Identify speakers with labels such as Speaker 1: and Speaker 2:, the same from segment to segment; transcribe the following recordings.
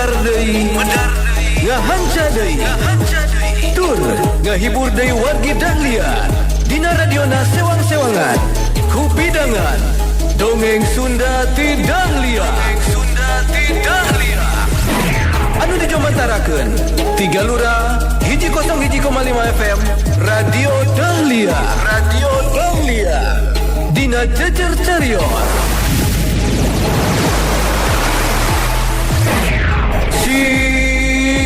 Speaker 1: medar deui, ngahanca deui, tur ngahibur deui wargi Dahlia dina radiona sewang-sewangan ku bidangan dongeng Sunda ti Dahlia. Anu dijomantarakeun tiga lura 101,5 FM Radio Dahlia. Dina jejer carios si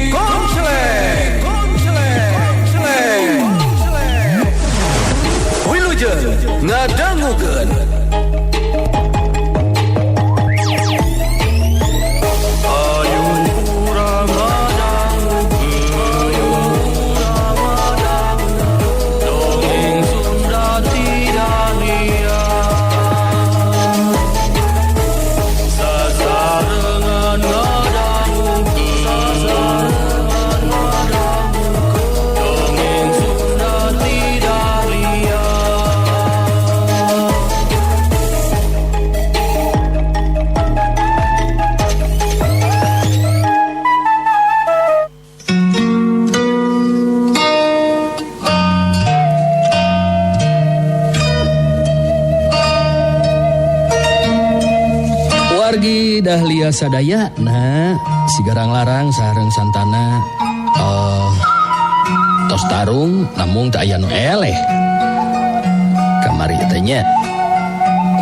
Speaker 1: Komsleng Wilujeng ngadangukeun
Speaker 2: Dahlia sadaya, nah si garang larang sareng santana tos tarung namung tak aya nu eleh kamari teh nya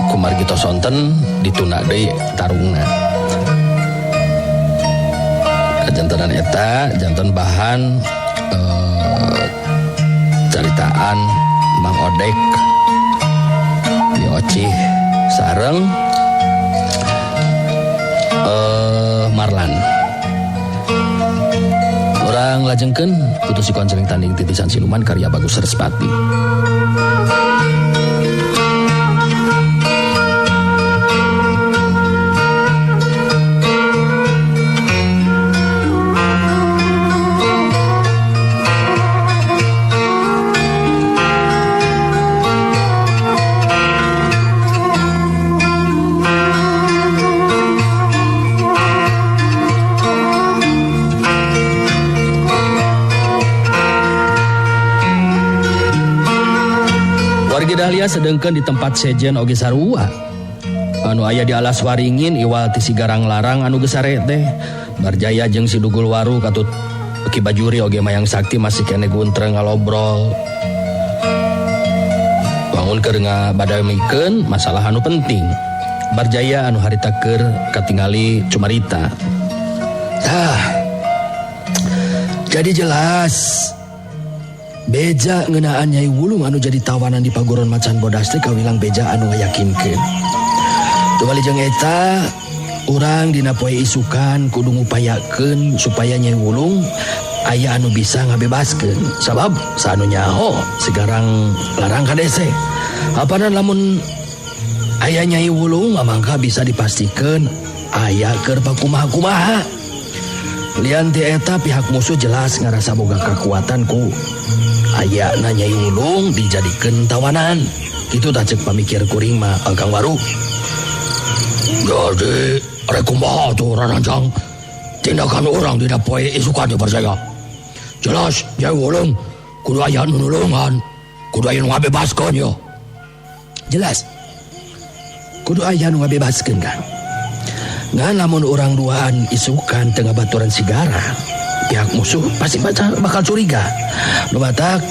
Speaker 2: kumargi tos sonten dituna deui tarungna kajantenan eta janten bahan caritaan Mang Odek di Ocih sareng Marlan. Orang lajengkeun putus konseling tanding titisan siluman karya Bagus Respati. Dahlia sedengkeun di tempat sejen oge sarua anu aya di alas waringin iwal ti si garang larang anu geus sare teh barjaya jeung si Dugul Waru katut Ki Bajuri oge mayang sakti masih kene guntreng ngalobrol bangun keur ngabadamikeun masalah anu penting barjaya anu harita keur katingali cumarita jadi jelas beja ngeunaan Nyai Wulung anu jadi tawanan di paguron macan bodas teh kawilang beja anu ngayakinkeun. Tubali jeung eta urang dina poe isukan kudu ngupayakeun supaya Nyai Wulung aya anu bisa ngabebaskeun. Sabab saanu nyaho segarang larang kadese. Apanan lamun aya Nyai Wulung mangka bisa dipastikeun aya keur pakumaha-kumaha. Lian ti eta pihak musuh jelas ngarasa boga kekuatan ku aya Nyai Wulung dijadikeun tawanan. Kitu tah ceuk pamikir kuring mah Kang Waru. Jadi rek kumaha tuh Rananjang tindakan orang dina poe isukan teh percaya. Jelas Nyai Wulung kudu aya nu nulungan, kudu aya nu ngabebaskeun yo. Jelas. Kudu aya nu ngabebaskeun kan. Ngan lamun orang duaan isukan tengah baturan sigara pihak musuh pasti bakal curiga. Nu batak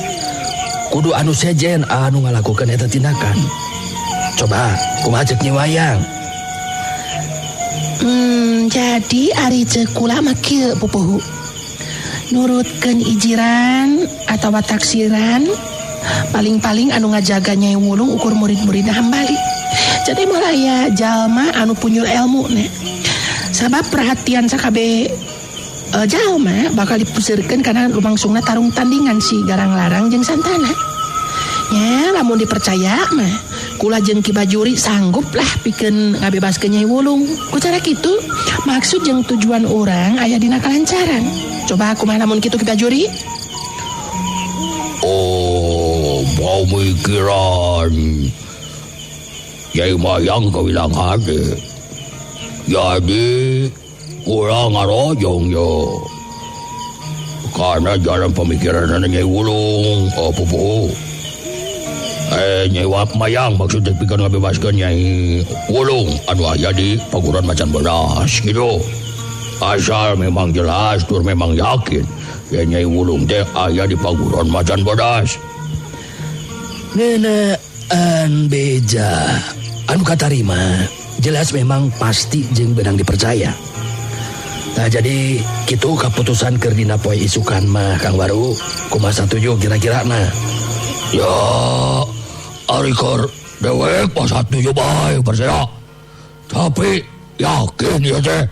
Speaker 2: kudu anu sejen anu ngalakukeun eta tindakan. Coba kumaha ceuk Nyi Wayang?
Speaker 3: Jadi ari ceuk kula mah kieu pupuhu. Nurutkeun ijiran atawa taksiran paling-paling anu ngajaga Nyai Wulung ukur murid-muridna hambali. Jadi mulai jalma anu punyul ilmu nih. Sabab perhatian sakabe jalma bakal dipusirkeun karena lumangsungna tarung tandingan si garang larang jeung santana. Ya, lamun dipercaya mah kula jeung Ki Bajuri sanggup lah pikeun ngabebaskeun Nyai Wulung. Ku cara kitu maksud jeung tujuan orang aya dina kalancaran. Coba kumaha lamun kitu Ki Bajuri?
Speaker 4: Oh, mau mikiran Nyai Mayang kawilang hade. Jadi kurang ngarojong yo. Karena jalan pemikiran Nyai Wulung, Pupuh. Nyai Mayang maksudnya pikir ngabebaskan Nyai Wulung anu aya di paguran Macan Bodas gitu. Asal memang jelas tur memang yakin ya Nyai Wulung teh aya di paguran Macan Bodas.
Speaker 2: Ngeunaan beja anu katarima jelas memang pasti jeung benang dipercaya. Nah jadi kitu keputusan keur dina poe isukan mah Kang Waru kumaha satuju kira-kira na.
Speaker 4: Ya ari keur dewek pas satuju bae percaya. Tapi yakin ya teh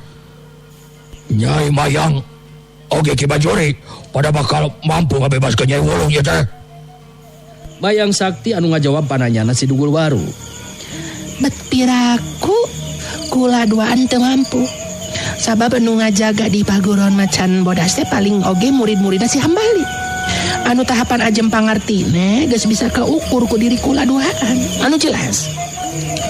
Speaker 4: Nyai Mayang oge Ki Bajuri pada bakal mampu ngabebaskeun Nyai Wulung ya teh.
Speaker 5: Mayang Sakti anu ngajawab pananyana si Dugul Waru.
Speaker 3: Bet piraku kula duaan teu mampu. Sabab anu ngajaga di paguron Macan Bodas teh paling oge murid-muridna si Hambali. Anu tahapan ajem pangartine geus bisa kaukur ku diri kula duaan. Anu jelas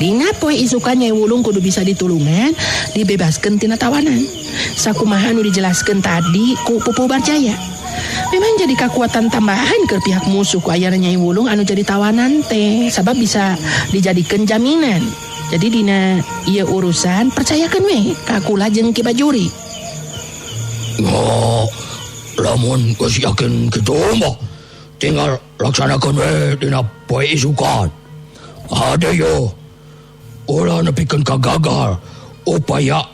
Speaker 3: dina poe isukan Nyai Wulung kudu bisa ditulungan dibebaskeun tina tawanan. Sakumaha anu dijelaskeun tadi ku Pupuh Barjaya. Memang jadi kekuatan tambahan ke pihak musuh ku ayana Nyai Wulung anu jadi tawanan teh sabab bisa dijadikeun jaminan. Jadi dina ieu urusan percayakeun we ka kula jeung Ki Bajuri.
Speaker 4: Oh, lamun geus yakin kitu mah tinggal laksanakeun we dina poe isukan. Hade yo. Ulah nepikeun ka gagal upaya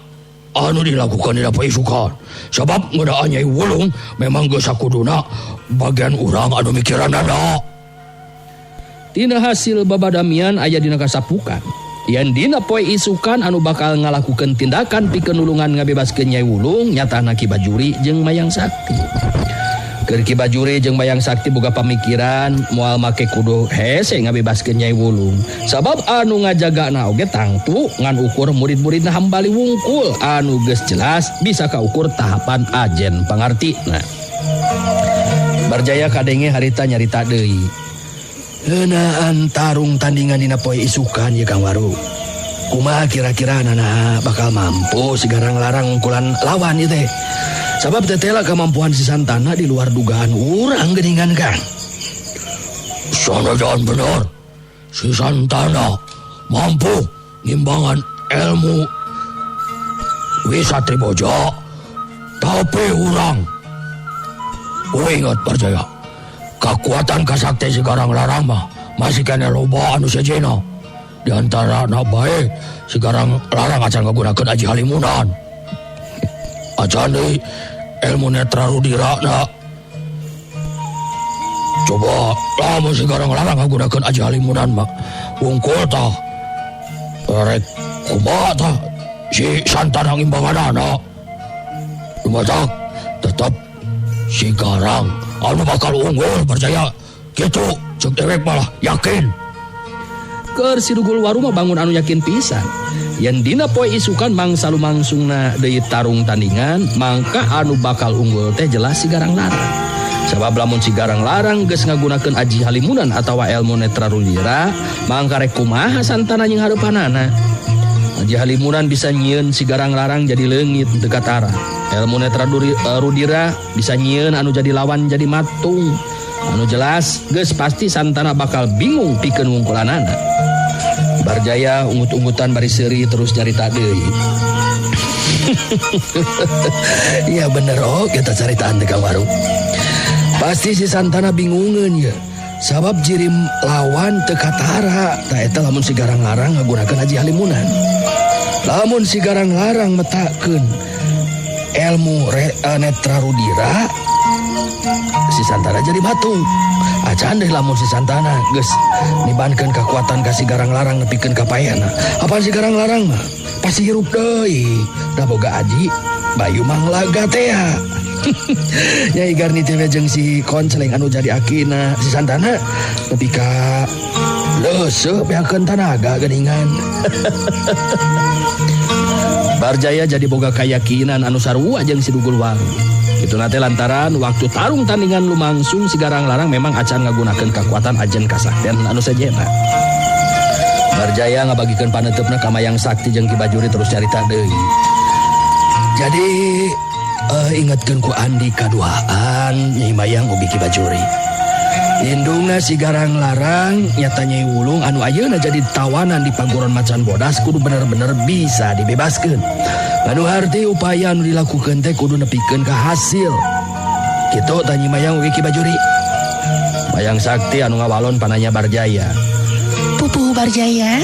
Speaker 4: anu dilakukan dina poe isukan. Sabab ngeunaan Nyai Wulung memang geus sakuduna bagian urang anu mikiranana.
Speaker 5: Tina hasil babadamian aya dina kasapukan. Yang dina poe isukan anu bakal ngalakukeun tindakan pikeun nulungan ngabebaskeun Nyai Wulung nyatana Ki Bajuri jeung Mayang Sakti. Keur Ki Bajuri jeung Mayang Sakti boga pamikiran moal make kudu hese ngabebaskeun Nyai Wulung. Sabab anu ngajagana oge tangtu ngan ukur murid-muridna Hambali wungkul anu geus jelas bisa kaukur tahapan ajen pangartina. Barjaya kadenge harita nyarita deui.
Speaker 2: Ngeunaan tarung tandingan dina poe isukan ya Kang Waru. Kumaha kira-kira nana bakal mampu sigarang larang ungkulan lawan ieu teh. Sabab tetela kemampuan si Santana di luar dugaan urang geuningan Kang.
Speaker 4: Sanajan bener si Santana mampu ngimbangan ilmu Wisatriboja, tapi urang ingat Barjaya, kekuatan kasakti sekarang larang mah masih kena loba anu sejena. Di antara na bae sekarang larang acan ngagunakeun Aji Halimunan. Acan deui ilmu netra rudira na. Coba lamun sekarang larang ngagunakeun Aji Halimunan mah wungkul tah rek kumaha tah si Santana ngimbanganana. Lumatak tetap sekarang anu bakal unggul Barjaya gitu cek dewek malah yakin.
Speaker 5: Keur si Dugul Waru mah bangun anu yakin pisan. Yen dina poe isukan mangsa lumangsungna deui tarung tandingan, mangka anu bakal unggul teh jelas si Garang Larang. Sabab lamun si Garang Larang geus ngagunakeun Aji Halimunan atawa ilmu netra rulira, mangka rek kumaha Santana jeung hareupanana. Aji Halimunan bisa nyieun si Garang Larang jadi leungit teu katara. Ilmu netra rudira bisa nyieun anu jadi lawan jadi matung. Anu jelas geus pasti Santana bakal bingung pikeun wungkulanana. Barjaya ungut-ungutan bari seuri terus nyarita deui.
Speaker 2: Iya bener kita caritaan teh Kang Waru. Pasti si Santana bingungeun ya. Sabab jirim lawan teu katara. Tah eta lamun si Garang Larang ngagunakeun Aji Halimunan. Lamun si Garang Larang metakeun ilmu netra rudira, si Santana jadi matung. Acan deh lamun si Santana geus nibankeun kekuatan ka si Garang Larang nepikeun ka payana. Apaan si Garang Larang mah pasti hirup deui. Da boga Aji bayu manglaga teh. Nyai Garni teh jeung si konceleng anu jadi akina si Santana nepi ka leuseuh beakeun tanaga geuningan.
Speaker 5: Barjaya jadi boga kayakinan anu sarua jeung si Dugul Waru. Kitu nate lantaran waktu tarung tandingan lumangsung si Garang Larang memang acan ngagunakeun kekuatan ajen kasaktian anu sajena. Barjaya ngabagikeun paneutupna ka Mayang Sakti jeung Ki Bajuri terus carita deui.
Speaker 2: Jadi ingatkan ku Andi kaduaan Nyai Mayang ubi Ki Bajuri. Indungna si garang larang nyata Nyai Wulung anu ayeuna jadi tawanan di Paguron Macan Bodas kudu bener-bener bisa dibebaskeun. Anu harti upaya anu dilakukeun teh kudu nepikeun ka hasil. Kitu tah Nyai Mayang ugi Ki Bajuri.
Speaker 5: Mayang Sakti anu ngawalon pananya Barjaya.
Speaker 3: Pupuh Barjaya,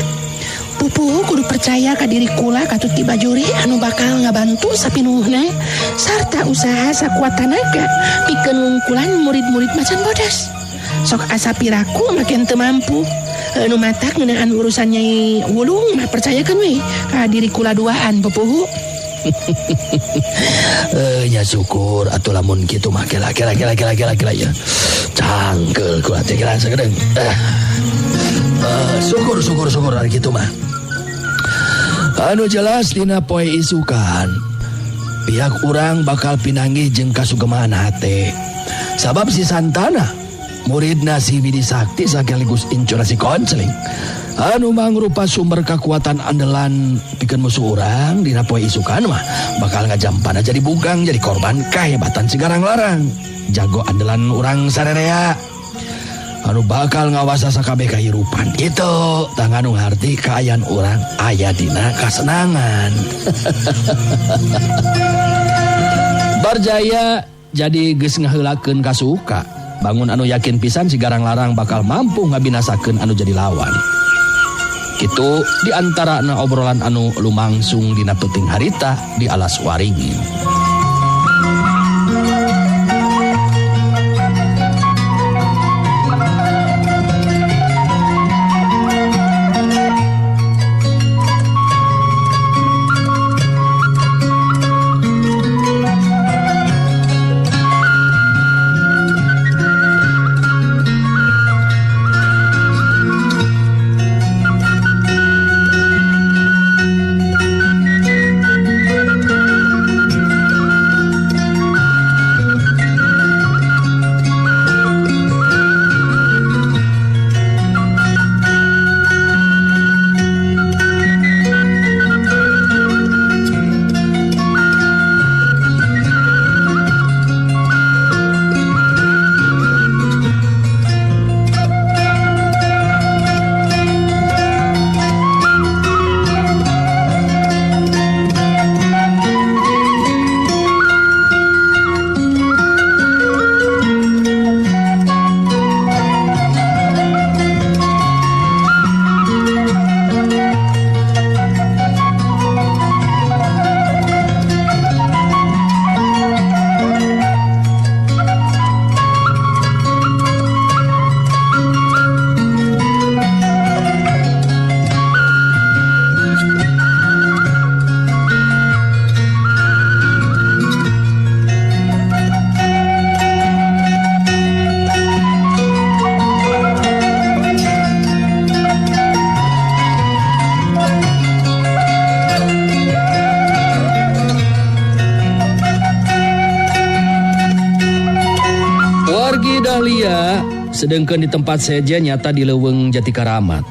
Speaker 3: pupuh kudu percaya ka diri kula katut Ki Bajuri anu bakal ngabantu sapinuhna sarta usaha sakuat tenaga pikeun ngungkulan murid-murid Macan Bodas. Sok asa piraku makin teu mampu. Anu matak ngeunaan urusan Nyai Wulung mah percayakeun we ka diri kula duaan pupuh.
Speaker 2: Nya syukur atuh lamun kitu mah kela ya. Cangkel kula teh kira sagedeung. Syukur ari kitu mah. Anu jelas dina poe isukan pihak urang bakal pinanggih jeung kasugemaan hate. Sabab si Santana muridna si Widi Sakti sakaligus incuna si Konceling anu mangrupa sumber kekuatan andalan pikeun musuh urang dina poe isukan mah bakal ngajampana jadi bugang jadi korban kahebatan si garang larang jago andalan urang sarerea anu bakal ngawasa sakabeh kahirupan. Itu tang anu ngarti kaayaan urang aya dina kasenangan.
Speaker 5: Barjaya jadi geus ngaheulakeun kasuka. Bangun anu yakin pisan si garang larang bakal mampu ngabinasakeun anu jadi lawan. Kitu di antarana obrolan anu lumangsung dina peuting harita di alas waringin. Sedangkan di tempat saja nyata di leuweung Jati Karamat.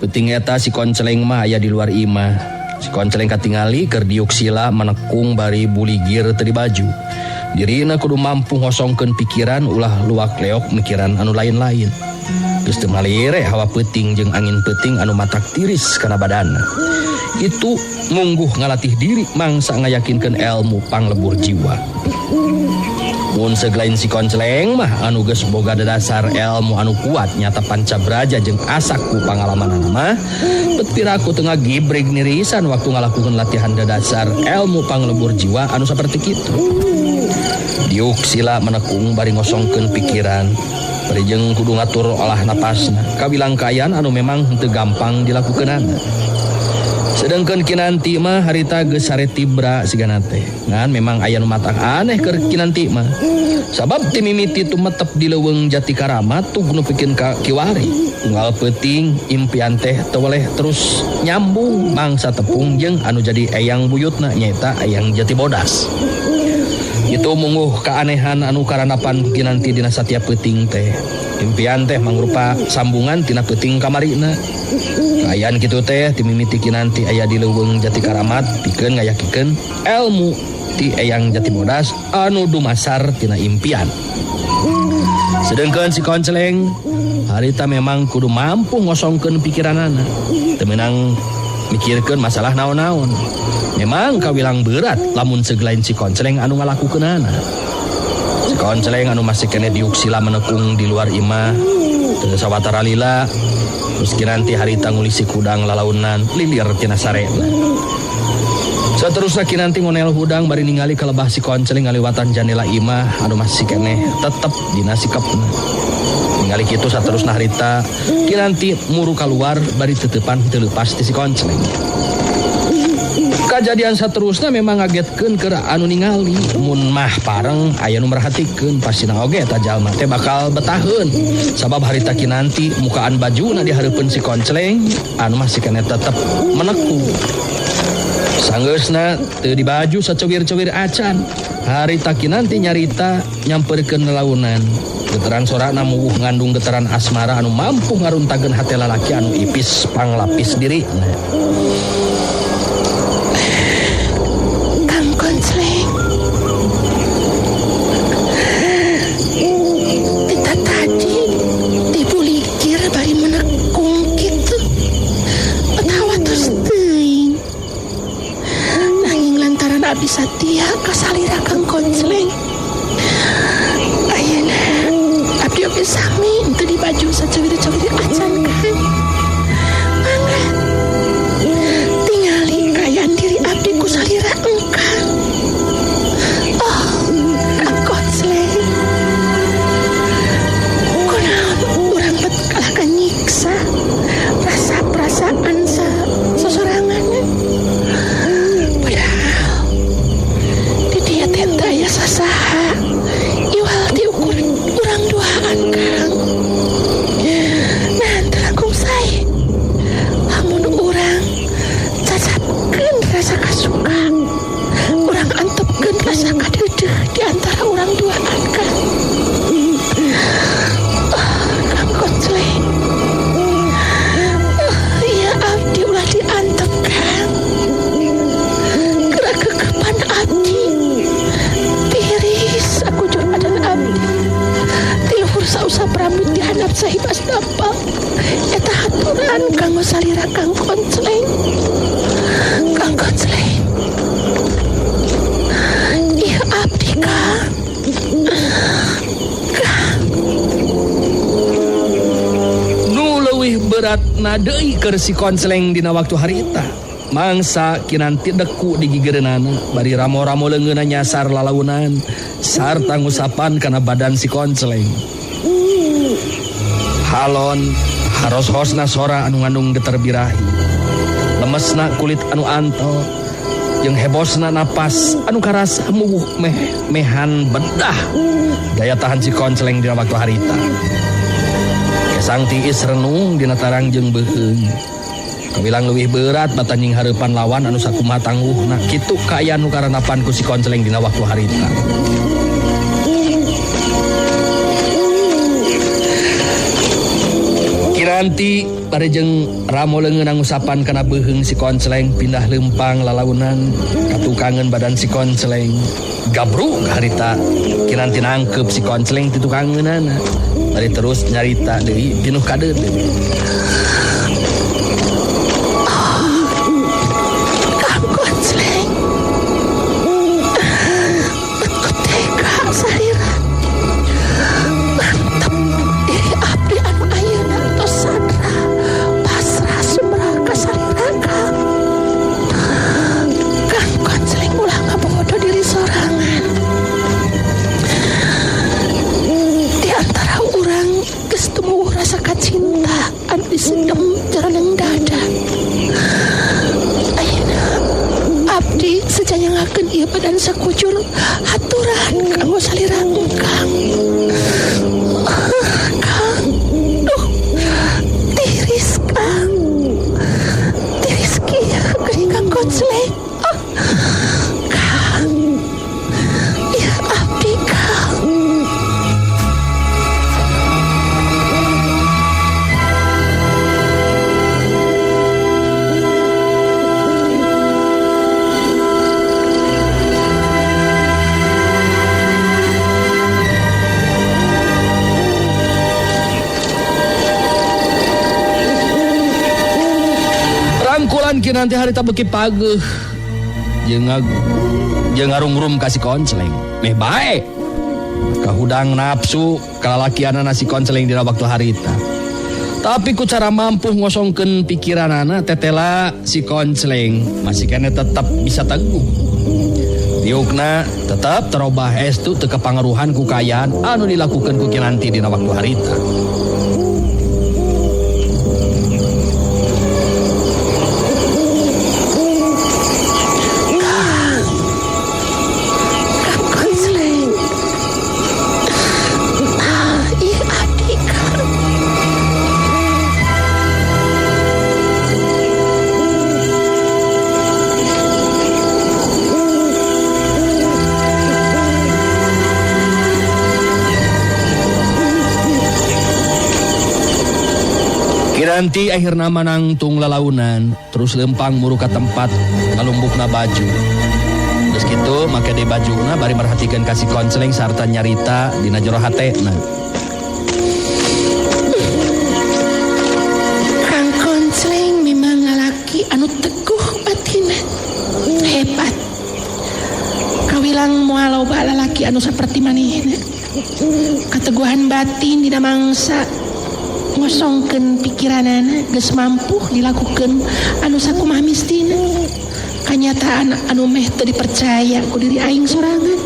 Speaker 5: Penting eta si Konceleng mah aya di luar imah. Si Konceleng katingali keur diuk sila menekung bari buligir teu di baju. Dirina kudu mampu ngosongkeun pikiran ulah luak leok mikiran anu lain-lain. Geus teu malire hawa peuting jeung angin peuting anu matak tiris kana badanna. Itu mungguh ngalatih diri mangsa ngayakinkeun elmu panglebur jiwa. Mun segelain si Konceleng mah anu geus boga dasar elmu anu kuat nyata pancabraja jeung asak ku pangalamanana mah bet piraku teu ngagibreg nirisan waktu ngalakukeun latihan dasar elmu panglebur jiwa anu saperti kitu. Diuk sila menekung bari ngosongkeun pikiran bari jeung kudu ngatur olah napasna kabilangkayan anu memang teu gampang dilakukeunana. Sedangkan kinanti mah harita geus sare tibra sigana teh. Ngan memang aya nu matak aneh keur kinanti mah. Sabab ti mimiti tumetep di leuweung Jati Karamat tug nu pikeun ka kiwari. Unggal peuting impian teh teu boleh terus nyambung mangsa tepung jeung anu jadi eyang buyutna nyaeta eyang Jati Bodas. Itu mungguh keanehan anu karanapan kinanti dina satiap peuting teh. Impian teh mangrupa sambungan tina peuting kamarina. Kaayaan kitu teh ti mimiti kinanti aya di leuweung Jati Karamat pikeun ngayakikeun elmu ti Eyang Jatimodas anu dumasar tina impian. Sedengkeun si Konceleng harita memang kudu mampu ngosongkeun pikiranana, teu meunang mikirkeun masalah naon-naon. Memang kawilang berat lamun segelain si Konceleng anu ngalakukeunana. Si Konceleng anu masih kene diuk sila menekung di luar imah teu sawatara lila, terus kinanti harita ngulisi kudang lalaunan lilir tina sarena. Saterusna kinanti ngonel hudang bari ningali kalebah si Konceleng ngaliwatan jendela imah anu masih kene tetep dina sikepna. Ningali kitu saterusna harita kinanti muru keluar bari teutepan teu leupas ti si Konceleng. Kajadian saterusna memang ngagetkeun keur anu ningali, mun mah pareng aya nu merhatikeun pasina oge eta jalma teh bakal betaheun sabab harita kinanti mukaan bajuna di hareupeun si Konceleng anu masih kene tetep menekung. Sanggeusna teu dibaju sacewir-cewir acan, harita kinanti nyarita nyamperkeun lelaunan. Getaran sorana muguh ngandung getaran asmara anu mampu ngaruntageun hate lalaki anu ipis panglapis dirina.
Speaker 3: Kang Konceleng, kita tadi dibulikir bari menekung kitu atawa tos teuing. Nanging lantaran abdi satia ka salira Kang Konceleng, ayeuna abdi oge sami teu dibaju sacewir-cewir acan Kang. Mangga tingali kaayaan diri abdi ku salira engkang. Oh, Kang Konceleng, kunaon urang bet kalah kanyiksa rasa-perasaan sesoranganna. Padahal di dieu teh teu aya sasaha iwal diukur urang duaan Kang. Nah, teu langkung sae lamun urang cacapkeun rasa kasuka, urang antepkeun rasa kadeudeuh di antara urang duaan Kang. Kang Konceleng, ieu abdi ulah diantep Kang. Gerak kekepan abdi tiris sakujur badan abdi tiluhur sausa rambut dihandap sahibas dapat eta haturan kanggo salira Kang Konceleng. Kang Konceleng, ieu abdi Kang.
Speaker 5: Nu leuwih beratna deui keur si Konceleng dina waktu harita. Mangsa kinanti deku di gigireunana bari ramo-ramo leungeunna nyasar lalaunan sarta ngusapan kana badan si Konceleng. Halon haros-hosna sora anu ngandung geter birahi, lemesna kulit anu antol, jeung hebosna napas anu karasa muguh mehan bedah daya tahan si Konceleng dina waktu harita. Kesang tiis renung dina tarang jeung beuheung. Kawilang leuwih berat batanjing hareupan lawan anu sakumaha tangguhna, kitu kaayaan nu karanapan ku si Konceleng dina waktu harita. Kiranti bari jeung ramo leungeun ngusapan kana beuheung si Konceleng pindah leumpang lalaunan katukangeun badan si Konceleng. Gabruk harita kiranti nangkep si Konceleng ti tukangeunana bari terus nyarita deui pinuh kadeudeuh.
Speaker 3: Kang Konceleng, betku tega salira mantep diri abdi anu ayeuna tos sadra pasrah sumrah ka salira Kang. Kang Konceleng ulah ngabogoh diri sorangan. Di antara urang geus tumuwuh rasa kacinta anu disedem jaranang dada. Ayeuna abdi sajanyangakeun ieu badan sakujur haturan kanggo salira Kang. Kang, duh, tiris Kang, tiris kieu geuning Kang Konceleng. Kang, ieu abdi Kang.
Speaker 5: nanti harita beki pageuh jeung ngarungrum ka si konceleng. Meh bae. Kahudang nafsu kalalakianana si konceleng dina waktu harita. Tapi ku cara mampu ngosongkeun pikiranana tetela si konceleng masih kene tetap bisa teguh. Diukna tetap terobah estu teu kapangaruhan ku kayaan anu dilakukeun ku Kinanti dina waktu harita. Kinanti akhirna manangtung lalaunan terus lempang muru ka tempat ngalumbukna baju. Geus kitu make deui bajuna bari merhatikeun ka si konceleng sarta nyarita dina jero hatena.
Speaker 3: Kang konceleng memang lalaki anu teguh batina. Hebat. Kawilang moal loba lalaki anu saperti manehna. Kateguhan batin dina mangsa ngosongkeun pikiranana geus mampu dilakukeun anu sakumaha mistina. Kanyataan anu meh teu dipercaya ku diri aing sorangan.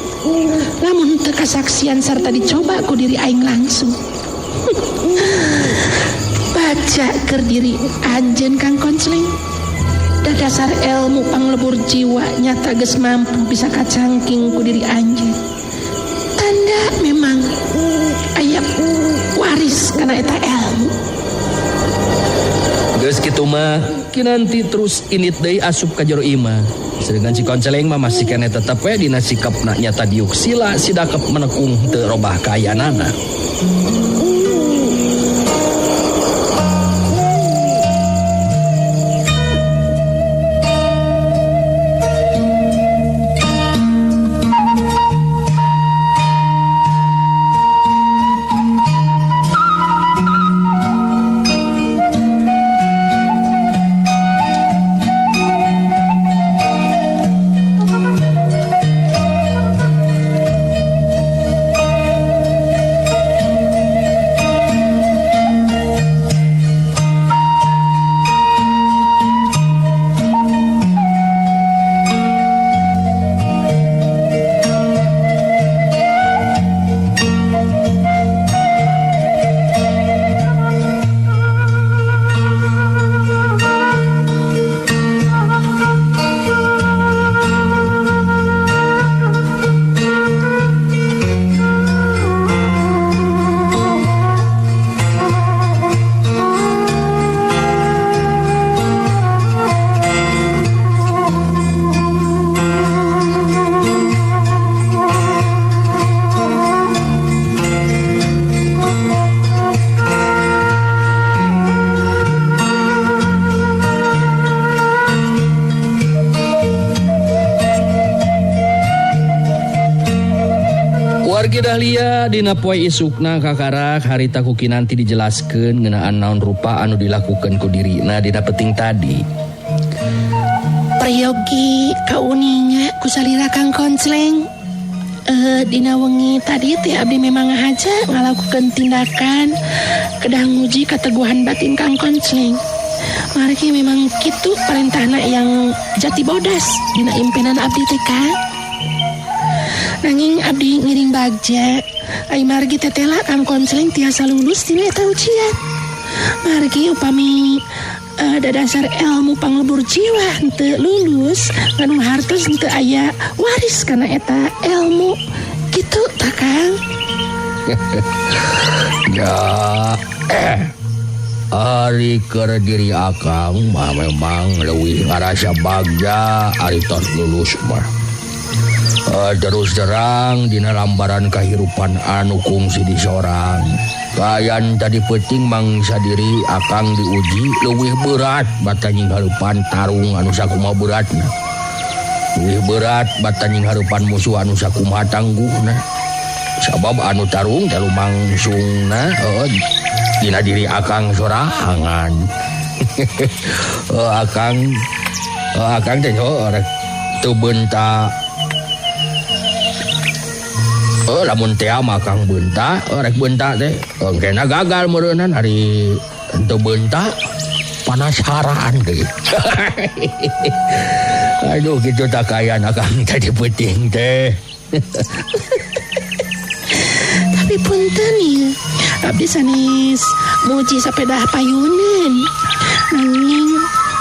Speaker 3: Lamun teu kasaksian sarta dicoba ku diri aing langsung. Baca keur diri anjeun Kang Konceleng. Da dasar ilmu panglebur jiwa nyata geus mampu bisa kacangking ku diri anjeun. Tanda memang aya waris kana eta ilmu.
Speaker 5: Geus kitu mah Kinanti terus init deui asup ka jero imah. Sedangkan si konceleng mah masih kene tetep we dina sikapna nyata diuk sila sidakep menekung teu robah kayanana. Wargi Dahlia dina poe isukna kakarak harita ku Kinanti dijelaskeun ngeunaan naon rupa anu dilakukeun ku dirina dina peting tadi.
Speaker 3: Prayogi kauninga ku salira Kang Konceleng. Dina wengi tadi teh abdi memang ngahaja ngalakukeun tindakan kedah nguji kateguhan batin Kang Konceleng. Margi memang kitu perintahna yang jati bodas dina impinan abdi teh Kang. Nanging abdi ngiring bagja ai margi tetela Kang Konceleng tiasa lulus tina eta ujian. Margi upami dadasar ilmu panglebur jiwa henteu lulus nganu hartos henteu aya waris kana eta ilmu kitu tah Kang.
Speaker 4: Ya ari keur diri akang mah memang leuwih ngarasa bagja ari tos lulus mah. Terus terang dina lambaran kahirupan anu kungsi di sorang. Kayan tadi peting mangsa diri akang diuji leuwih berat batanying harupan tarung anu sakumaha beratna. Leuwih berat batanying harupan musuh anu sakumaha tangguhna. Sabab anu tarung telu mangsungna dina diri akang sorangan. Akang teh rek teu beunta. Lamun teh mah Kang beunta, rek beunta teh engkena gagal meureunnan ari teu beunta panasaran deui. Aduh kitu tak kayan Akang tadi penting teh.
Speaker 3: Tapi punten ya, abdi sanes muji sepeda payunan. Nanging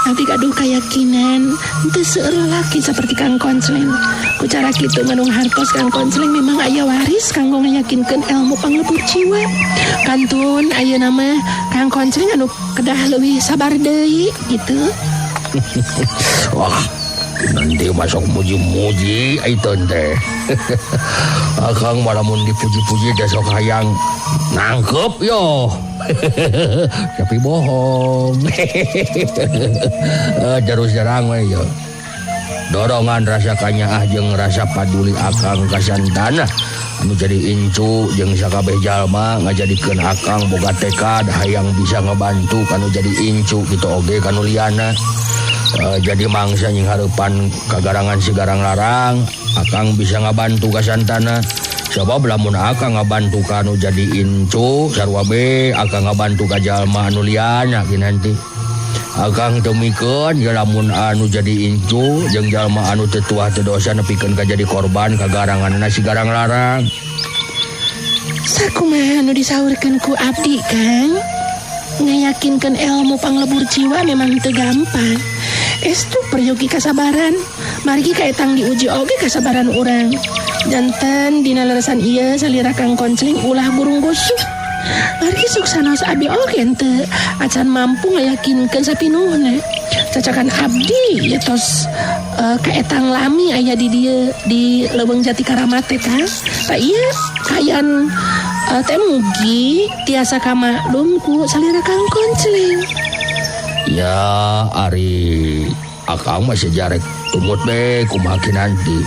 Speaker 3: abdi gaduh keyakinan teu seueur lalaki saperti Kang Konsleng. Ku cara kitu nganung hartos Kang Konsleng memang aya waris kanggo ngayakinkeun ilmu panglebur jiwa. Kantun ayeuna mah Kang Konsleng anu kedah leuwih sabar deui gitu.
Speaker 4: Wah, nanti masuk muji-muji aiton teh. Akang malah mun dipuji-puji teh sok hayang nangkep yo. Tapi bohong. Terus jarang we yo. Dorongan rasa kanyaah jeung rasa paduli Akang ka santana anu jadi incu jeung sakabeh jalma ngajadikeun Akang boga tekad hayang bisa ngebantu kanu jadi incu kitu oge kanu liana. Jadi mangsa nying hareupan kagarangan sigarang larang Akang bisa ngabantu ka santana. Sebab lamun Akang ngabantu kanu jadi incu sarua be Akang ngabantu ka jalma anu liana kinanti. Akang teu mikeun ya lamun anu jadi incu jeung jalma anu teu tuah teu dosa nepikeun ka jadi korban kagaranganna sigarang larang.
Speaker 3: Sakumaha anu disaurkeun ku abdi Kang? Ngayakinkeun ilmu panglebur jiwa memang teu gampang. Estu peryogi kasabaran, margi kaetang diuji oge kasabaran urang. Janten dina leresan ieu salira Kang Konsleng ulah burung gosok. Margi suksanos abdi oge teu acan mampu ngayakinkeun sapinuhna. Cacakan abdi ya tos kaetang lami aya di dieu di Leuweung Jati Karamat teh Kang. Ta ieu kayan teh mugi tiasa kamaklum ku salira Kang Konsleng.
Speaker 4: Ya ari Akang mah sejarek tumut be kumaha kinanti.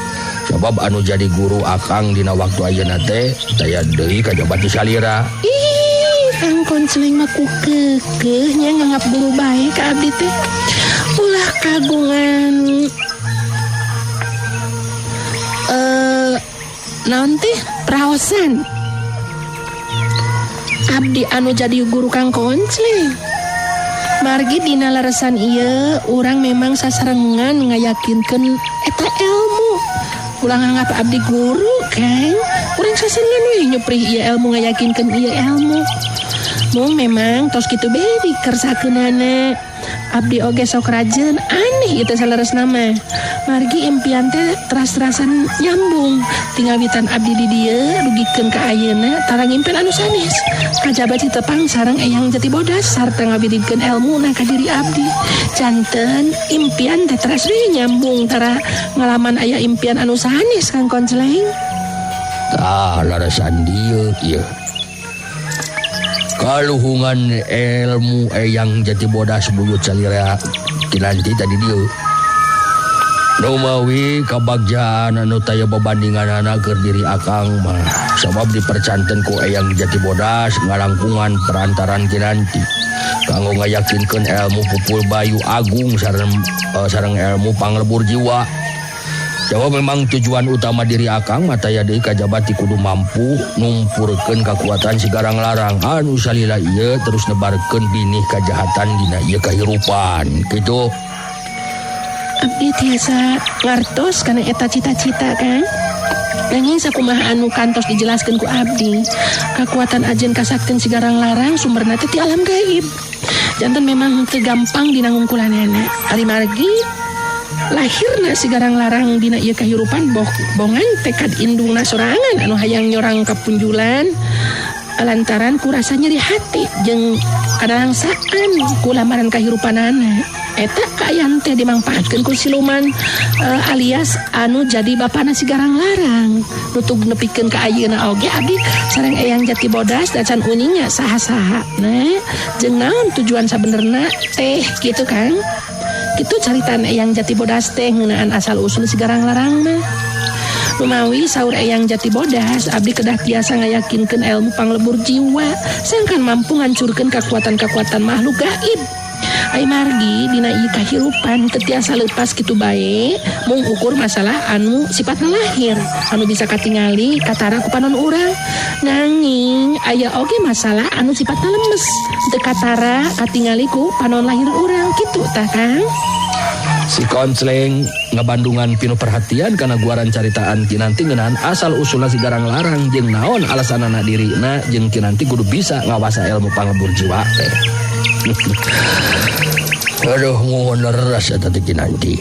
Speaker 4: Sebab anu jadi guru Akang dina waktu ayeuna teh daya deui kajaba ti salira.
Speaker 3: Kang Konsleng mah ku keukeuh nya nganggap guru bae ka abdi teh. Ulah kagungan naon teh praosan. Abdi anu jadi guru Kang Konsleng. Margi dina leresan ieu urang memang sasarengan ngayakinkeun eta ilmu. Ulah nganggap abdi guru Kang. Urang sasarengan we nyupri ieu ilmu ngayakinkeun ieu ilmu. Mung memang tos kitu bae dikersakeunana. Abdi oge sok rajeun aneh ieu teh saleresna mah. Margi impian teh teras-terasan nyambung. Tinggal witan abdi di dieu dugikeun ka ayeuna tara ngimpen anu sanes. Kajaba Citepang sareng Eyang Jati Bodas sarta ngabidikeun elmuna ka diri abdi. Janten impian teh teras we nyambung tara ngalaman aya impian anu sanes Kang Konsleng.
Speaker 4: Larasan dieu ieu. Kaluhungan ilmu Eyang Jati Bodas buyut salira kinanti tadi dieu. Numawi kabagjaan anu taya babandinganana keur diri Akang mah sabab dipercanten ku Eyang Jati Bodas ngalangkungan perantaran kinanti kanggo ngayakinkeun ilmu pupul bayu agung sareng ilmu panglebur jiwa. Jawa memang tujuan utama diri Akang mah taya deui kajaba ti kudu mampu numpurkeun kakuatan sigarang larang anu salila ieu terus nebarkeun binih kajahatan dina ieu kahirupan kitu.
Speaker 3: Abdi tiasa ngartos kana eta cita-cita Kang. Nanging sakumaha anu kantos dijelaskeun ku abdi, kakuatan ajeun kasaktin sigarang larang sumberna teh ti alam gaib. Janten memang teu gampang dina ngungkulanana. Ari margi lahirna sigarang larang dina ieu kahirupan bongan tekad indungna sorangan anu hayang nyorang kapunjulan lantaran ku rasa nyeri hati jeung kadalangsaan ku lamaran kahirupanana. Eta kaayaan teh dimangpaatkeun ku siluman alias anu jadi bapana sigarang larang. Nutug nepikeun ka ayeuna oge abdi sareng Eyang Jati Bodas dacan uninya saha-saha. Nah, jeung naon tujuan sabenerna teh kitu Kang. Kitu caritan Eyang Jati Bodas teh ngeunaan asal usul sigarang larang mah. Rumawi saur Eyang Jati Bodas abdi kedah tiasa ngayakinkeun ilmu panglebur jiwa sangkan mampu ngancurkeun kekuatan-kekuatan makhluk gaib. Ai margi dina ieu kahirupan teu tiasa leupas kitu bae mung ukur masalah anu sifatna lahir anu bisa katingali katara ku panon urang. Nanging aya oge masalah anu sifatna lemes teu katara katingali ku panon lahir urang kitu tah Kang.
Speaker 5: Si Konsleng ngabandungan pinu perhatian karena guaran caritaan Kinanti ngeunaan asal usulna si garang larang jeung naon alasanana dirina jeung Kinanti kudu bisa ngawasa ilmu panglebur jiwa teh.
Speaker 4: Aduh muhun leres eta teh Kinanti.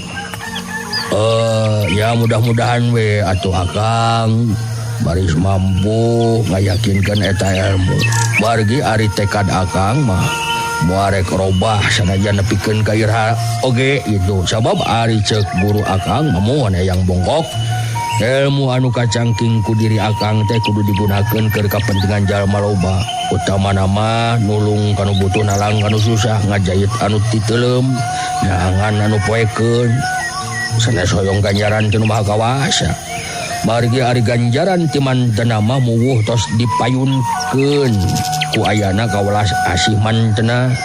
Speaker 4: Ya mudah-mudahan we atuh Akang baris mampu ngayakinkeun eta ilmu. Bargi ari tekad Akang mah muarek robah sanajan nepikeun ka irha oge itu sabab ari ceuk guru Akang mamuan yang bongkok ilmu anu kacangking ku diri Akang teh kudu digunakeun keur kapentingan jalma loba utamana mah nulung kanu butuh nalang kanu susah ngajait anu titeulem nyangan anu poekeun sanes hoyong ganjaran teu maha kawasa margi ari ganjaran ti mantena mah muwuh tos dipayunkeun ku ayana kawelas asih mantena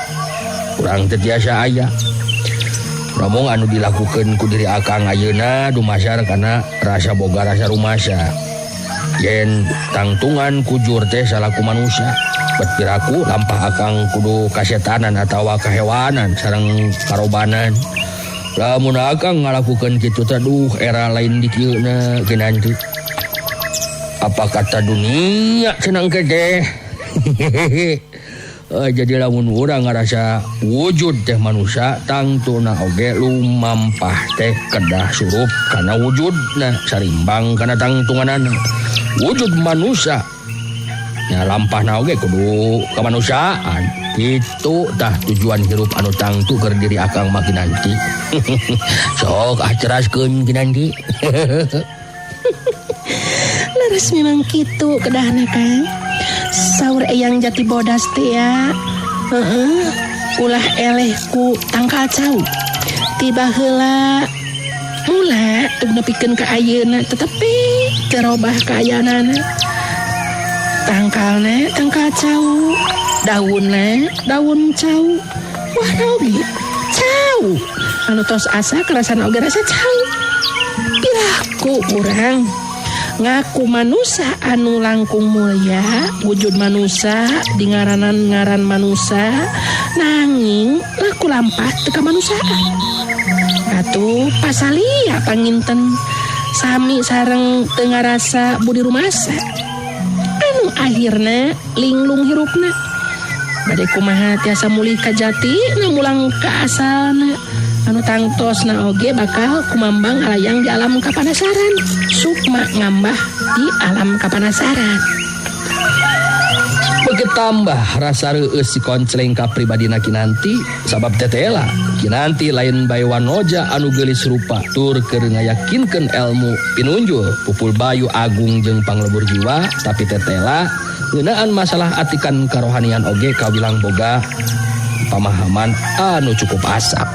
Speaker 4: urang teu tiasa aya. Ramong anu dilakukeun ku diri Akang ayeuna dumasar kana rasa boga rasa rumasa. Yen tangtungan kujur teh salaku manusia. Bet piraku lampah Akang kudu kasetanan atawa kahewanan sareng karobanan. Lamun Akang ngalakukeun kitu teh duh era lain di kieuna Kinanti. Apa kata dunia cenah teh? Jadi lamun urang ngarasa wujud teh manusia tangtuna oge lumampah teh kedah surup kana wujudna sarimbang kana tangtunganana wujud manusia nya lampahna oge kudu kamanusiaan kitu tah tujuan hirup anu tangtu keur diri Akang mah Kinanti. Sok ceraskeun Kinanti.
Speaker 3: Leres memang kitu kedahna Kang. Saur eyang jati bodas teh ya. Ulah eleh ku tangkal cau. Tiba heula mula teu nepikeun ka ayeuna tetapi terobah ka ayanana. Tangkalna tangkal cau, daunna daun cau. Wah naoge cau. Anu tos asa kerasana oge rasa cau. Piraku urang ngaku manusia anu langkung mulia wujud manusia di ngaran manusia nanging laku lampah teka manusiaan atuh pasalia panginten sami sareng teu ngarasa budi rumasa anu akhirna linglung hirupna bade kumaha tiasa muli ka jati na mulang ka asalna anu tangtosna oge bakal kumambang alayang di alam kapanasaran sukma ngambah di alam kapanasaran.
Speaker 5: Begetambah rasa reueus si Konsleng ka pribadina Kinanti sabab tetela Kinanti lain bae wanoja anu geulis rupa tur keur ngayakinkeun ilmu pinunjul pupul bayu agung jeung panglebur jiwa tapi tetela ngeunaan masalah atikan karohanian oge kawilang boga pamahaman anu cukup asap.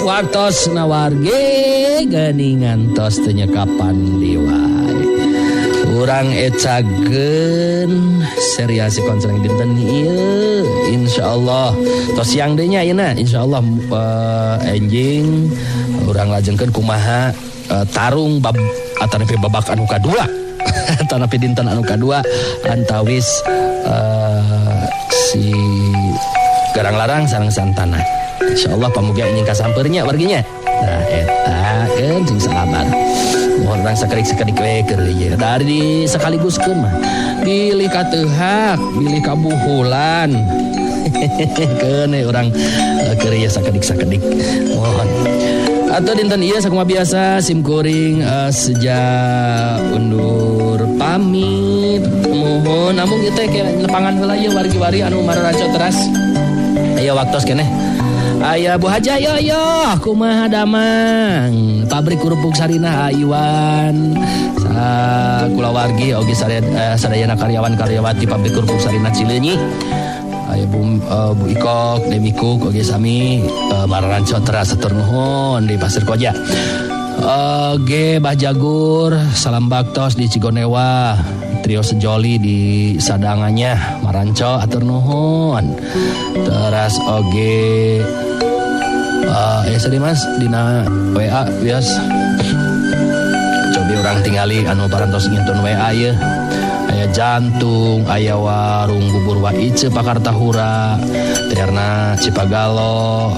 Speaker 5: Watos nawarge geningan tos teu nyekapan diwae. Urang ecageun seriasi Konsleng dinten ieu insyaallah tos siang deui nya ayeuna insyaallah enjing urang lajengkeun kumaha tarung atanapi babak anu kadua atanapi dinten anu kadua antawis si garang larang sareng santana insyaallah pamuga ingin kasampeurnya warginya nah eta keun jeung sabar mohon urang sakedik-sakedik we keur ieu dari sakaliguskeun mah bilih ka teuhak bilih ka buhulan keun urang keur ieu sakedik-sakedik mohon atau dinten ieu sakumaha biasa simkuring sejak undur pamit mohon namun ieu teh lepangan heula ieu wargi-wari anu mararaco teras aya waktos keneh aya Bu Haja yo kumaha damang pabrik kerupuk Sarina Iwan kula wargi oge sadayana karyawan-karyawati pabrik kerupuk Sarina Cileunyi aya Bu Ikok, Demikuk oge sami Mararanco teras satur nuhun di Pasir Koja. Oge Bah Jagur, salam baktos di Cigonewa. Trio Sejoli di Sadangannya Maranco atur nuhun. Teras oge sedih Mas dina WA bias. Cobi orang tingali anu parantos ngintun WA ye. Aya Jantung, aya Warung Bubur Waice Pakartahura, Triarna Cipagalo,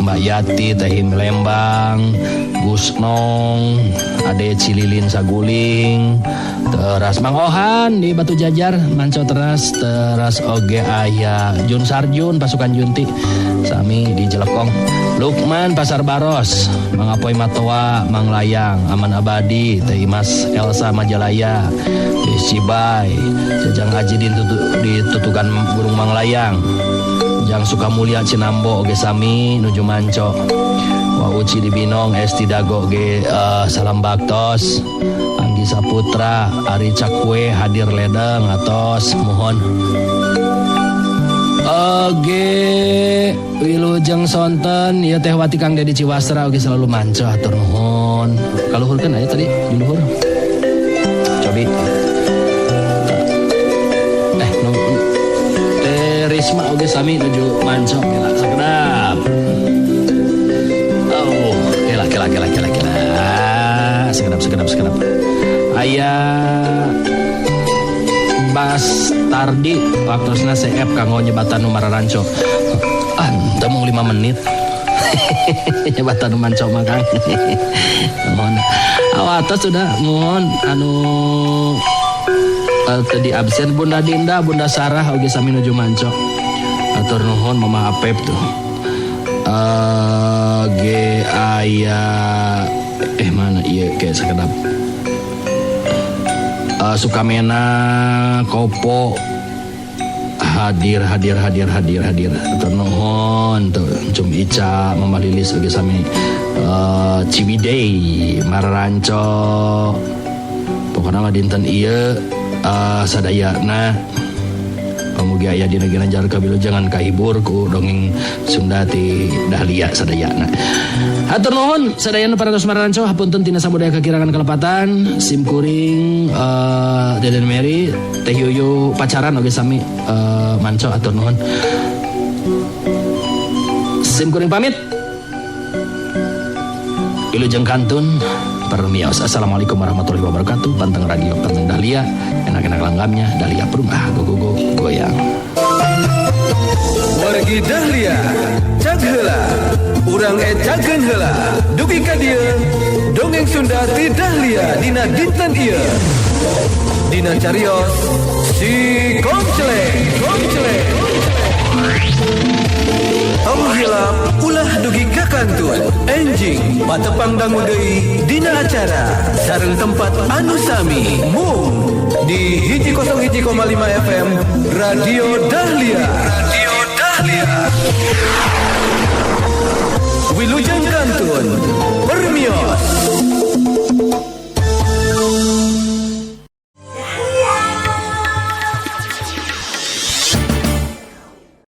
Speaker 5: Mbak Yati Tehim Lembang, Gus Nong, Ade Cililin Saguling, teras Mang Ohan di Batu Jajar, Manco teras oge aya Jun Sarjun pasukan Junti, sami di Jelekong, Lukman Pasar Baros, Mang Apoy Matoa, Mang Layang, Aman Abadi, Teh Mas Elsa Majalaya, Cibai, Jajang Haji di Tutukan Burung Mang Layang, Jang Sukamulya Cinambo oge sami nuju Manco. Wa Uci di Binong, Esti Dago ge salam baktos. Anggi Saputra, Ari Cakwe hadir ledeng atos mohon. Oge wilujeng sonten ieu teh wati Kang Dedi Ciwastra oge selalu Manco atur nuhun. Kaluhurkeun aya tadi di luhur. Cobi. Risma oge sami nuju Manco kela sakedap. Oh, kela. Sekedap. Aya Bas Tardi waktosna CF kanggo nyebatan Mararanco. Teu mung 5 menit. Nyebatan Manco mah Kang. Mohon. Awatos sudah mohon anu tadi absen Bunda Dinda, Bunda Sarah oge sami nuju Manco. Atur nuhun Mama Apep tuh. Ge aya mana ieu ke sakedap. Sukamena Kopo hadir. Atur nuhun tuh Cum Ica, Mama Lilis oge sami Ciwidey, Mararanco. Pokona mah dinten ieu sadayana pamugi aya dina Ginanjar kawilujengan kahibur ku dongeng Sunda ti Dahlia sadayana. Hatur nuhun sadayana parantos Mararanco hapunten tina samudaya kakirangan kalepatan sim kuring Deden Mary Teh Yuyu pacaran oge sami Manco atur nuhun. Sim kuring pamit. Wilujeng kantun permios. Assalamualaikum warahmatullahi wabarakatuh. Panteng radio, panteng Dahlia, enak-enak langgamnya Dahlia Perumah, go goyang.
Speaker 1: Wargi Dahlia, cag heula, urang cageun heula. Dugi ka dieu, dongeng Sunda ti Dahlia dina dinten ieu. Dina carios si Komceleng. Tong hilap ulah dugi ka kantun enjing patepang dangu deui dina acara sareng tempat anu sami mung di 101,5 FM Radio Dahlia. Wilujeng kantun